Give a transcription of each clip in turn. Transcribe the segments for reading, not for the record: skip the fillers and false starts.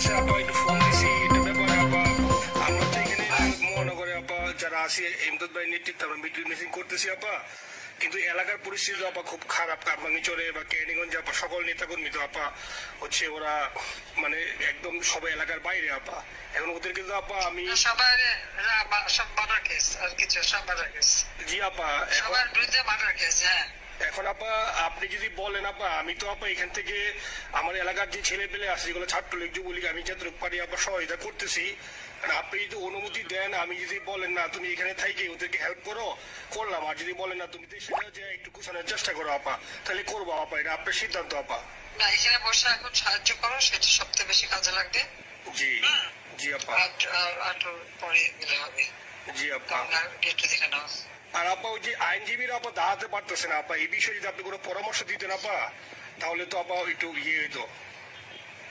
কাছে আপা একটু ফোন দিছি এটা ব্যাপারে আপা। আমরা তো এখানে মহানগরে আপা যারা আছি এমদাদ ভাই নেতৃত্বে আমরা মিটিং মিটিং করতেছি আপা, কিন্তু এলাকার পরিস্থিতি আপা খুব খারাপ। কামরাঙ্গীরচরে বা কেরানীগঞ্জে আপা সকল নেতাকর্মী তো আপা হচ্ছে ওরা মানে একদম সবাই এলাকার বাইরে আপা। এখন ওদেরকে তো আপা আমি সবার সব মার্ডার কেস আর কিছু সব মার্ডার কেস। জি আপা সবার বিরুদ্ধে মার্ডার কেস। হ্যাঁ এখন আপা আপনি যদি বলেন আপা, আমি তো আপা এখান থেকে আমার এলাকার যে ছেলে পেলে আছে যেগুলো ছাত্রলীগ যুবলীগ আমি যতটুকু পারি আপা সহায়তা করতেছি। আপনি যদি অনুমতি দেন, আমি যদি বলেন না তুমি এখানে থাইকে ওদেরকে হেল্প করো করলাম, আর যদি বলেন না তুমি দেশে যে একটু কুছানোর চেষ্টা করো আপা, তাহলে করবো আপা, এটা আপনার সিদ্ধান্ত আপা। না এখানে বসে এখন সাহায্য করো, সেটা সবচেয়ে বেশি কাজে লাগবে। জি জি আপা। আর পরে গেলে হবে। জি আপা। একটু দেখে নাও। আর আপা ওই যে আইনজীবীরা আপা দাঁড়াতে পারতেছে না আপা, এই বিষয়ে যদি আপনি কোনো পরামর্শ দিতেন আপা তাহলে তো আপা একটু ইয়ে হইতো।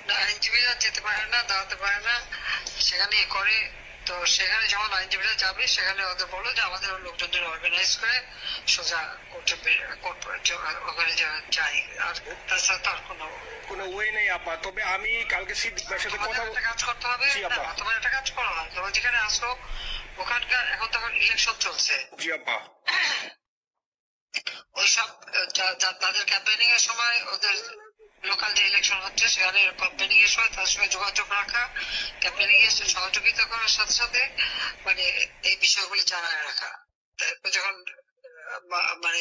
না আইনজীবীরা যেতে পারে না, দাঁড়াতে পারে না, সেখানে করে। তো সেখানে যখন আইনজীবীরা যাবে সেখানে ওদের বলো যে আমাদের লোকজনদের অর্গানাইজ করে সোজা ওখানে যাই। আর তাছাড়া তার কোনো ওয়ে নেই আপা। তবে আমি কালকে সিদ্দিকের সাথে কথা একটা কাজ করতে হবে। তোমার একটা কাজ করো না, তোমার যেখানে আসো ওখানকার এখন তখন ইলেকশন চলছে। জি আপা। ওইসব তাদের ক্যাম্পেনিং এর সময় ওদের লোকাল যে ইলেকশন হচ্ছে সেখানে ক্যাম্পেনিং এর সময় তার সঙ্গে যোগাযোগ রাখা, ক্যাম্পেনিং এর সহযোগিতা করার সাথে সাথে মানে এই বিষয়গুলি জানায় রাখা, তারপর যখন মানে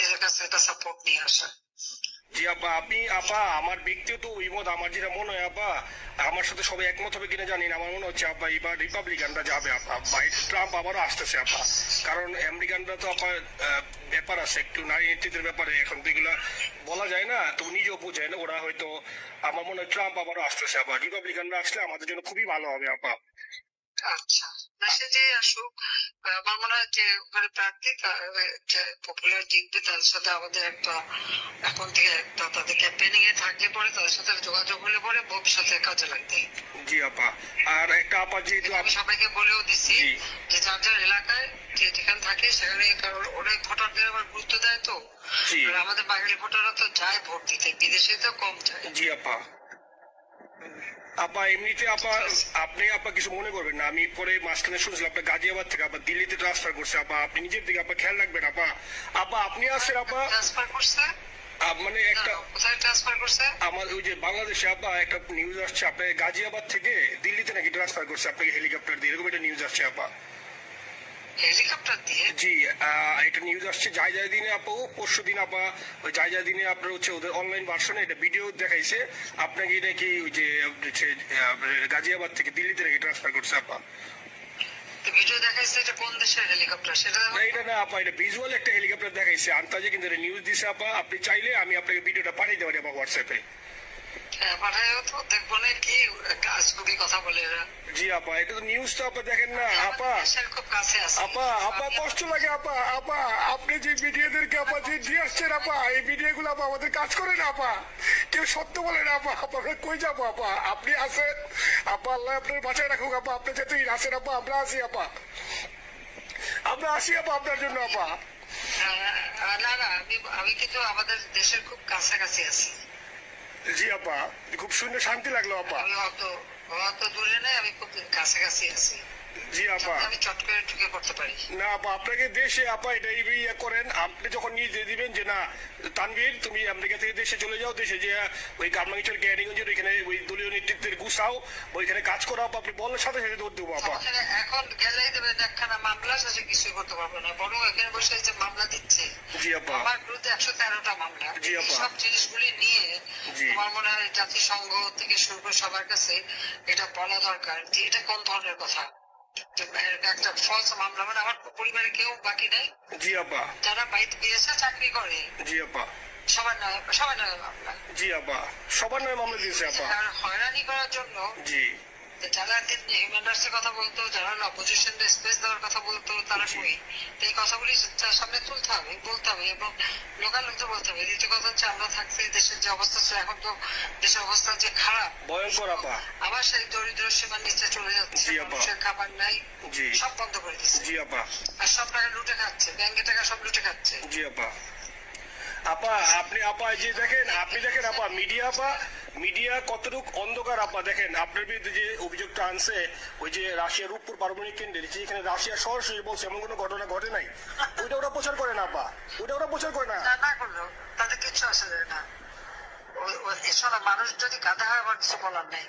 এদের কাছে একটা সাপোর্ট নিয়ে আসা। জি আপা। আপনি আপা আমার ব্যক্তিগত অভিমত, আমার যেটা মনে হয় আপা, আমার সাথে সবাই একমত হবে কিনা জানি না, আমার মনে হচ্ছে আপা এবার রিপাবলিকানরা যাবে আপা, ট্রাম্প আবারও আসতেছে আপা। কারণ আমেরিকানরা তো আপা ব্যাপার আছে একটু নারী নেতৃত্বের ব্যাপারে, এখন তো এগুলা বলা যায় না, তো নিজেও বোঝেন ওরা হয়তো। আমার মনে হয় ট্রাম্প আবারও আসতেছে আপা, রিপাবলিকানরা আসলে আমাদের জন্য খুবই ভালো হবে আপা। আচ্ছা সে যে আসুক, আমার মনে হয় যে ওখানে প্রার্থী পপুলার জিতবে, তার সাথে আমাদের একটা এখন থেকে একটা তাদের ক্যাম্পেনিং এ থাকলে পরে তাদের সাথে যোগাযোগ হলে পরে ভবিষ্যতে কাজে লাগবে। জি আপা। আর একটা আপা যেহেতু আমি সবাইকে বলেও দিচ্ছি যে যার যার এলাকায় যে যেখানে থাকে সেখানে, কারণ অনেক ভোটারদের আবার গুরুত্ব দেয় তো, আর আমাদের বাঙালি ভোটাররা তো যায় ভোট দিতে, বিদেশে তো কম যায়। জি আপা। আপা এমনিতে আপা আপনি আপা কিছু মনে করবেন না, আমি পরে মাঝখানে শুনছিলাম আপনার গাজিয়াবাদ থেকে আপা দিল্লিতে ট্রান্সফার করছে আপা, আপনি নিজের দিকে আপা খেয়াল রাখবেন আপা। আপা আপনি আছেন আপা ট্রান্সফার করছে মানে একটা কোথায় ট্রান্সফার করছে? আমার ওই যে বাংলাদেশে আপা একটা নিউজ আসছে আপনার গাজিয়াবাদ থেকে দিল্লিতে নাকি ট্রান্সফার করছে আপনাকে হেলিকপ্টার দিয়ে, এরকম একটা নিউজ আসছে আপা। হেলিকপ্টার দিয়ে? জি একটা নিউজ আসছে জায়জায় দিনে আপা, পরশু দিন আপা ওই জায়জায় দিনে আপনার হচ্ছে ওদের অনলাইন ভার্সনে এটা ভিডিও দেখাইছে আপনাকে নাকি ওই যে গাজিয়াবাদ থেকে দিল্লিতে নাকি ট্রান্সফার করছে আপা। ভিডিও দেখাইছে, এটা কোন দেশের হেলিকপ্টার সেটা? এটা না আপা, এটা ভিজুয়াল একটা হেলিকপ্টার দেখাইছে আন্তাজে, কিন্তু এটা নিউজ দিছে আপা। আপনি চাইলে আমি আপনাকে ভিডিওটা পাঠিয়ে দেবো আমার হোয়াটসঅ্যাপে। পাঠাইও তো, দেখবো না কি আজগুবি কথা বলে এরা। জি আপা, এটা তো নিউজ তো আপা দেখেন না আপা। খুব কাছে আছে আপা। আপা কষ্ট লাগে আপা। আপা আপনি যে ভিডিওদেরকে আপা যে দিয়ে আসছেন আপা, এই ভিডিও গুলো আপা আমাদের কাজ করে না আপা, কেউ সত্য বলে না আপা। আপা কই যাবো আপা, আপনি আছেন আপা, আল্লাহ আপনার বাঁচায় রাখুক আপা, আপনি যেতেই আছেন আপা, আমরা আছি আপা, আমরা আসি আপা আপনার জন্য আপা। না না আমি কিন্তু আমাদের দেশের খুব কাছাকাছি আছি। জি আপা, খুব শুনে শান্তি লাগলো আপা। আমি অত দূরে নেই, আমি খুব কাছাকাছি আছি। জি আপা। আমি চট করে ঢুকে পড়তে পারি না আপা, আপনাকে দেশে আপা এটা ইয়ে করেন, আপনি যখন নিজে দিবেন যে না তানভীর তুমি আমেরিকা থেকে দেশে চলে যাও, দেশে যে ওই কামরাঙ্গীরচর কেরানীগঞ্জের ওইখানে ওই দলীয় নেতৃত্বের গুছাও, ওইখানে কাজ করো আপা, আপনি বলার সাথে সাথে দৌড় দেবো আপা। এখন গেলেই দেবেন একখানা মামলা, সাথে কিছুই করতে পারবো না, বরং এখানে বসে যে মামলা দিচ্ছে। জি আপা। আমার বিরুদ্ধে 113টা মামলা। জি আপা। সব জিনিসগুলি নিয়ে আমার মনে হয় জাতিসংঘ থেকে শুরু করে সবার কাছে এটা বলা দরকার যে এটা কোন ধরনের কথা। একটা ফলস মামলা, মানে আমার পরিবারে কেউ বাকি নেই। জি আপা। যারা বাইরে বিদেশে চাকরি করে জি আপা সবার নামে মামলা। জি আপা, সবার নামে মামলা দিয়েছে আপা। হয়রানি করার জন্য জি যারা হিউম্যান রাইটস এর কথা বলতো, যারা অপোজিশন স্পেস দেওয়ার কথা বলতো, তারা কই? এই কথাগুলি সামনে তুলতে হবে, বলতে হবে, এবং লোকাল লোকদের বলতে হবে। দ্বিতীয় কথা হচ্ছে আমরা থাকতে দেশের যে অবস্থা ছিল, এখন তো দেশের অবস্থা যে খারাপ, ভয়ঙ্কর আপা। আবার সেই দরিদ্র সীমার নিচে চলে যাচ্ছে, মানুষের খাবার নাই, সব বন্ধ করে দিচ্ছে। জি আপা। আর সব টাকা লুটে খাচ্ছে, ব্যাংকের টাকা সব লুটে খাচ্ছে। জি আপা। আপা আপনি আপা যে দেখেন, আপনি দেখেন আপা মিডিয়া আপা মিডিয়া কতটুকু অন্ধকার আপা দেখেন আপনার বিরুদ্ধে যে অভিযোগটা আনছে ওই যে রাশিয়ার রূপপুর পারমাণবিক কেন্দ্রে যেখানে রাশিয়া সরাসরি বলছে এমন কোনো ঘটনা ঘটে নাই ওইটা ওরা প্রচার করে না আপা ওইটা ওরা প্রচার করে না না করলেও তাদের কিচ্ছু আসে যায় না। এসব মানুষ যদি গাধা হয় আমার কিছু বলার নেই।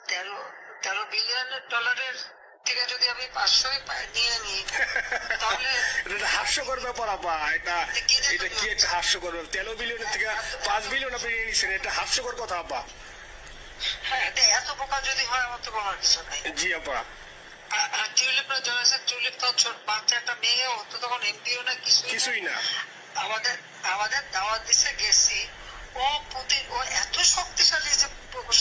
13 বিলিয়ন ডলারের থেকে যদি আমি 500 নিয়ে নিই তাহলে এটা হাস্যকর ব্যাপার আপা এটা এটা কি একটা হাস্যকর 13 বিলিয়নের থেকে 5 বিলিয়ন আপনি নিয়ে নিচ্ছেন এটা হাস্যকর কথা আপা হ্যাঁ এত বোকা যদি হয় আমার তো বলার কিছু নাই। জি আপা আর টিউলিপরা যারা আছে টিউলিপ তো ছোট বাচ্চা একটা মেয়ে ও তো তখন এমপিও না কিছুই না আমাদের আমাদের দাওয়াত দিছে গেছি ও ও এত শক্তিশালী যে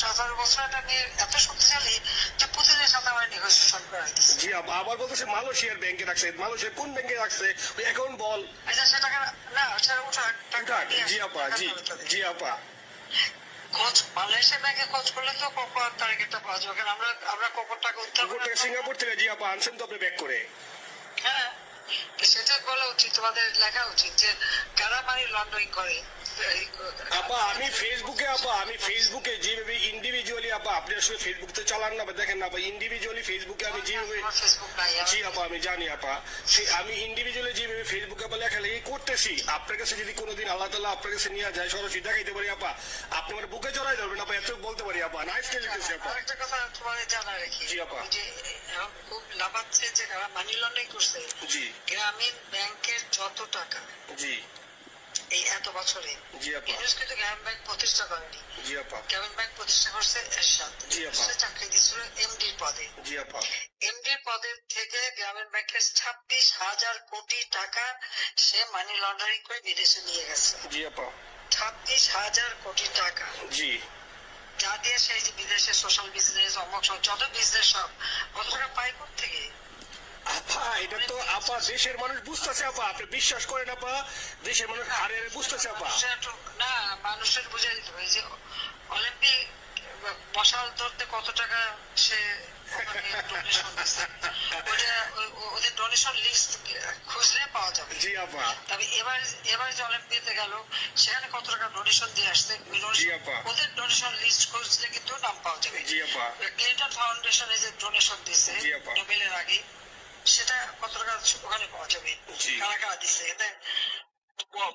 17 বছর একটা মেয়ে এত শক্তিশালী যে পুতিনের সাথে আমার নেগোসিয়েশন করা দিচ্ছে। জি আপা আবার বলতেছে মালয়েশিয়ার ব্যাংকে রাখছে মালয়েশিয়ার কোন ব্যাংকে রাখছে ওই অ্যাকাউন্ট বল আচ্ছা সে টাকা না সেটা ওঠা টাকা জি আপা জি জি আপা খোঁজ মালয়েশিয়া ব্যাংকে খোঁজ করলে তো কখন টার্গেটটা পাওয়া যাবে কারণ আমরা কখন টাকা উত্তর সিঙ্গাপুর থেকে জি আপা আনছেন তো আপনি ব্যাক করে হ্যাঁ সেটা বলা উচিত তোমাদের লেখা উচিত যে কারা মানি লন্ডারিং করে। আপা আমি ফেসবুকে যেভাবে ইন্ডিভিজুয়ালি আপা আপনি আসলে ফেসবুক তো চালান না বা দেখেন না আপা ইন্ডিভিজুয়ালি ফেসবুকে আমি যেভাবে জি আপা আমি জানি আপা আমি ইন্ডিভিজুয়ালি যেভাবে ফেসবুকে আপা লেখালেখি করতেছি আপনার কাছে যদি কোনোদিন আল্লাহ তাআলা আপনার কাছে নিয়ে যায় সরাসরি দেখাইতে পারি আপা আপনি আমার বুকে জড়াই ধরবেন আপা এত বলতে পারি আপা নাইস লিখতেছি আপা আরেকটা কথা তোমাদের জানা রাখি জি আপা যে এখন খুব লাভাচ্ছে যে যারা মানি লন্ডারিং করছে জি গ্রামীণ ব্যাংকের যত টাকা জি এই এত বছরে জি আপা ইউনুস কিন্তু গ্রামীণ ব্যাংক প্রতিষ্ঠা করেনি। জি আপা গ্রামীণ ব্যাংক প্রতিষ্ঠা করছে এরশাদ জি আপা সে চাকরি দিয়েছিল এমডির পদে। জি আপা এমডির পদের থেকে গ্রামীণ ব্যাংকের 26,000 কোটি টাকা সে মানি লন্ডারিং করে বিদেশে নিয়ে গেছে। জি আপা 26,000 কোটি টাকা জি যা দিয়ে সেই যে বিদেশে সোশ্যাল বিজনেস অমক সব যত বিজনেস সব কত টাকা পায় থেকে আপা এটা তো আপা দেশের মানুষ বুঝতেছে আপা আপনি বিশ্বাস করেন আপা দেশের মানুষ হারে বুঝতেছে আপা না মানুষের বুঝে দিতে হবে যে অলিম্পিক মশাল ধরতে কত টাকা সে ডোনেশন দিচ্ছে ওদের ডোনেশন লিস্ট খুঁজলে পাওয়া যাবে। জি আপা তবে এবার যে অলিম্পিকে গেল সেখানে কত টাকা ডোনেশন দিয়ে আসছে ওদের ডোনেশন লিস্ট খুঁজলে কিন্তু নাম পাওয়া যাবে। জি আপা ক্লিন্টন ফাউন্ডেশনে যে ডোনেশন দিচ্ছে নোবেলের আগে সেটা কত টাকা ওখানে পাওয়া যাবে কারা কারা দিচ্ছে এতে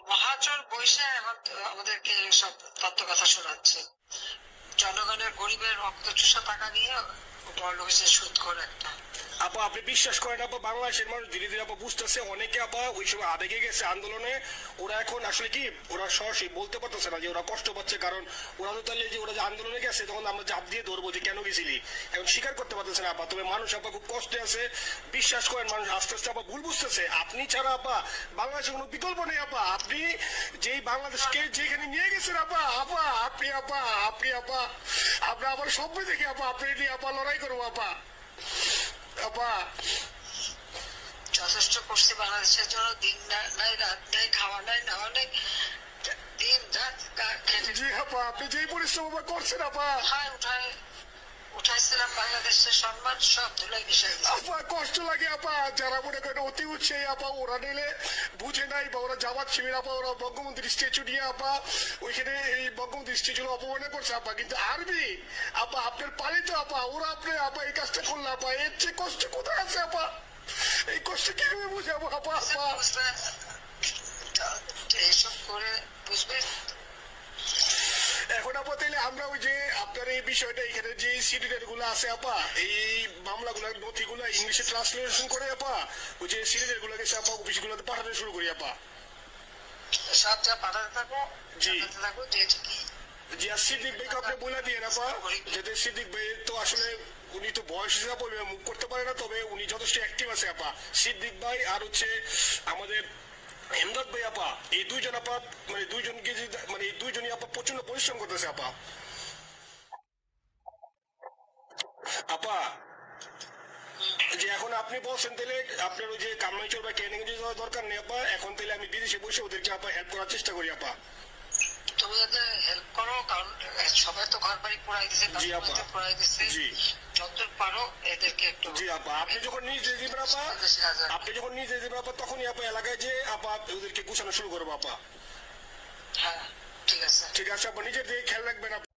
মহাচর বৈশে এখন আমাদেরকে সব তত্ত্ব কথা শোনাচ্ছে জনগণের গরিবের রক্ত চুষা টাকা নিয়ে বড় লোকের সুদ করে একটা আপা আপনি বিশ্বাস করেন আপা বাংলাদেশের মানুষ ধীরে ধীরে আপা বুঝতেছে অনেকে আপা ওই সময় আবেগে গেছে আন্দোলনে ওরা এখন আসলে কি ওরা সরাসরি বলতে পারতেছে না যে ওরা কষ্ট পাচ্ছে কারণ ওরা তো তাহলে যে ওরা যে আন্দোলনে গেছে তখন আমরা চাপ দিয়ে ধরবো যে কেন গেছিলি এখন স্বীকার করতে পারতেছে না আপা তবে মানুষ আপা খুব কষ্টে আছে বিশ্বাস করেন মানুষ আস্তে আস্তে আপা ভুল বুঝতেছে আপনি ছাড়া আপা বাংলাদেশের কোনো বিকল্প নেই আপা আপনি যেই বাংলাদেশকে যেখানে নিয়ে গেছেন আপা আপা আপনি আমরা আবার সব দেখি আপা আপনি নিয়ে আপা লড়াই করবো আপা আপা যথেষ্ট করছে বাংলাদেশের জন্য দিন নাই রাত নাই খাওয়া নাই নাওয়া নাই দিন রাত জি আপা আপনি যেই পরিশ্রম করছেন আপা উঠাইছিলাম বাংলাদেশের সম্মান সব ধুলাই বিষয় আপা কষ্ট লাগে আপা যারা মনে করেন অতি উৎসাহী আপা ওরা নিলে বুঝে নাই বা ওরা জামাত শিবির আপা ওরা বঙ্গবন্ধুর স্ট্যাচু নিয়ে আপা ওইখানে এই বঙ্গবন্ধুর স্ট্যাচু অপমানে করছে আপা কিন্তু আর্মি আপা আপনার পালিত আপা ওরা আপনি আপা এই কাজটা করলে আপা এর চেয়ে কষ্ট কোথায় আছে আপা এই কষ্ট কিভাবে বুঝাবো আপা আপা এইসব করে বুঝবে এখন আপা তাইলে আমরা ওই যে আপনার এই বিষয়টা এখানে যে সিডিডেট গুলো আছে আপা এই মামলাগুলোর নথিগুলো ইংলিশে ট্রান্সলেশন করে আপা ওই যে সিডিডেট গুলো গেছে আপা অফিস গুলোতে পাঠাতে শুরু করি আপা সব যা পাঠাতে থাকো জি থাকো যে কি জি আর সিদ্দিক ভাইকে আপনি বলে দিয়ে আপা যাতে সিদ্দিক ভাই তো আসলে উনি তো বয়স হিসাবে মুখ করতে পারে না তবে উনি যথেষ্ট অ্যাক্টিভ আছে আপা সিদ্দিক ভাই আর হচ্ছে আমাদের এমদাদ ভাই আপা এই দুইজন আপা মানে দুইজনকে মানে এই দুইজনই আপা প্রচন্ড পরিশ্রম করতেছে আপা আপা যে এখন আপনি বলছেন তাহলে আপনার ওই যে কামরাইচর বা ক্যানিং যাওয়ার দরকার নেই আপা এখন তাহলে আমি বিদেশে বসে ওদেরকে আপা হেল্প করার চেষ্টা করি আপা তুমি যাতে হেল্প করো কারণ সবাই তো ঘর বাড়ি পোড়াই দিছে পোড়াই দিছে যতদূর পারো এদেরকে একটু জি আপা আপনি যখন নিজে দিবেন আপা তখনই আপা এলাকায় যে আপা ওদেরকে গুছানো শুরু করবো আপা হ্যাঁ ঠিক আছে আপা নিজের দিকে খেয়াল রাখবেন আপা